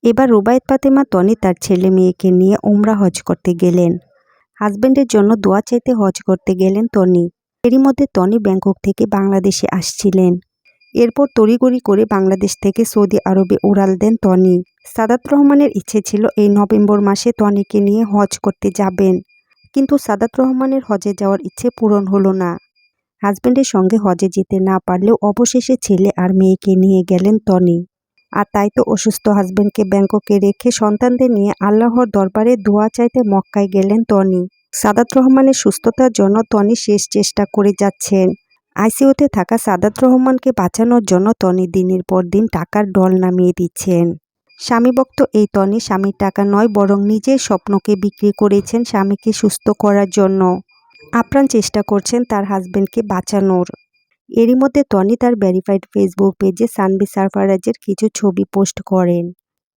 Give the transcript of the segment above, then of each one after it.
এবার রুবায়েত ফাতেমা তনি তার ছেলে মেয়েকে নিয়ে উমরা হজ করতে গেলেন। হাজবেন্ডের জন্য দোয়া চাইতে হজ করতে গেলেন তনি। এরই মধ্যে তনি ব্যাংকক থেকে বাংলাদেশে আসছিলেন। এরপর তড়িঘড়ি করে বাংলাদেশ থেকে সৌদি আরবে উড়াল দেন তনি। সাদাত রহমানের ইচ্ছে ছিল এই নভেম্বর মাসে তনিকে নিয়ে হজ করতে যাবেন, কিন্তু সাদাত রহমানের হজে যাওয়ার ইচ্ছে পূরণ হলো না। হাজবেন্ডের সঙ্গে হজে যেতে না পারলেও অবশেষে ছেলে আর মেয়েকে নিয়ে গেলেন তনি। আর তাই তো অসুস্থ হাজবেন্ডকে ব্যাংককে রেখে সন্তানদের নিয়ে আল্লাহর দরবারে দোয়া চাইতে মক্কায় গেলেন তনি। সাদাত রহমানের সুস্থতার জন্য তনি শেষ চেষ্টা করে যাচ্ছেন। আইসিইউতে থাকা সাদাত রহমানকে বাঁচানোর জন্য তনি দিনের পর দিন টাকার ঢল নামিয়ে দিচ্ছেন। স্বামীভক্ত এই তনি স্বামীর টাকা নয় বরং নিজের স্বপ্নকে বিক্রি করেছেন স্বামীকে সুস্থ করার জন্য। আপ্রাণ চেষ্টা করছেন তার হাজবেন্ডকে বাঁচানোর। এরই মধ্যে তনি তার ভেরিফাইড ফেসবুক পেজে সানভি সারফারাজের কিছু ছবি পোস্ট করেন।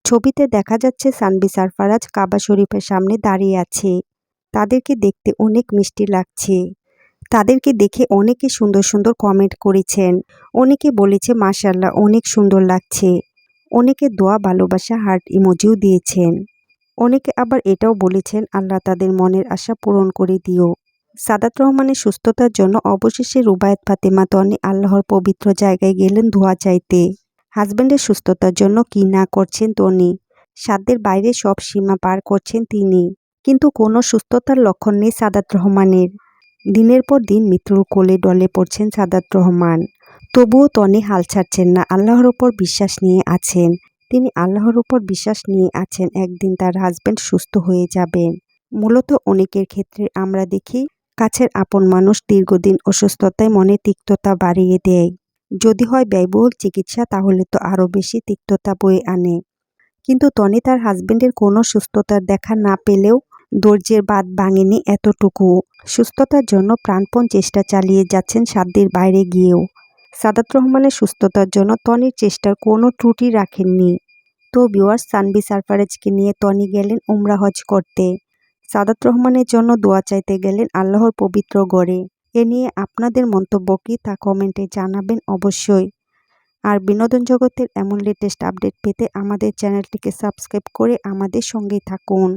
ছবিতে দেখা যাচ্ছে সানভি সারফারাজ কাবা শরীফের সামনে দাঁড়িয়ে আছে। তাদেরকে দেখতে অনেক মিষ্টি লাগছে। তাদেরকে দেখে অনেকে সুন্দর সুন্দর কমেন্ট করেছেন। অনেকে বলেছে মাশাআল্লাহ অনেক সুন্দর লাগছে। অনেকে দোয়া ভালোবাসা হার্ট ইমোজিও দিয়েছেন। অনেকে আবার এটাও বলেছেন আল্লাহ তাদের মনের আশা পূরণ করে দিও। সাদাত রহমানের সুস্থতার জন্য অবশেষে রুবায়েত ফাতেমা তনি আল্লাহর পবিত্র জায়গায় গেলেন দোয়া চাইতে। হাজবেন্ডের সুস্থতার জন্য কি না করছেন তনি। সাধ্যের বাইরে সব সীমা পার করছেন তিনি। কিন্তু কোনো সুস্থতার লক্ষণ নেই সাদাত রহমানের। দিনের পর দিন মৃত্যুর কোলে ডলে পড়ছেন সাদাত রহমান। তবুও তনি হাল ছাড়ছেন না, আল্লাহর উপর বিশ্বাস নিয়ে আছেন। তিনি আল্লাহর উপর বিশ্বাস নিয়ে আছেন একদিন তার হাজবেন্ড সুস্থ হয়ে যাবেন। মূলত অনেকের ক্ষেত্রে আমরা দেখি কাছের আপন মানুষ দীর্ঘদিন অসুস্থতায় মনে তিক্ততা বাড়িয়ে দেয়। যদি হয় ব্যয়বহুল চিকিৎসা তাহলে তো আরও বেশি তিক্ততা বয়ে আনে। কিন্তু তনি তার হাজবেন্ডের কোনো সুস্থতার দেখা না পেলেও ধৈর্যের বাঁধ ভাঙেনি এতটুকু। সুস্থতার জন্য প্রাণপণ চেষ্টা চালিয়ে যাচ্ছেন সাধ্যের বাইরে গিয়েও। সাদাত রহমানের সুস্থতার জন্য তনির চেষ্টার কোনো ত্রুটি রাখেননি। তো ভিউয়ার্স, সানভি সারফারাজকে নিয়ে তনি গেলেন উমরা হজ করতে। সাদাত রহমানের জন্য দোয়া চাইতে গেলেন আল্লাহর পবিত্র ঘরে। এ নিয়ে আপনাদের মন্তব্য কি তা কমেন্টে জানাবেন অবশ্যই। আর বিনোদন জগতের এমন লেটেস্ট আপডেট পেতে আমাদের চ্যানেলটিকে সাবস্ক্রাইব করে আমাদের সঙ্গেই থাকুন।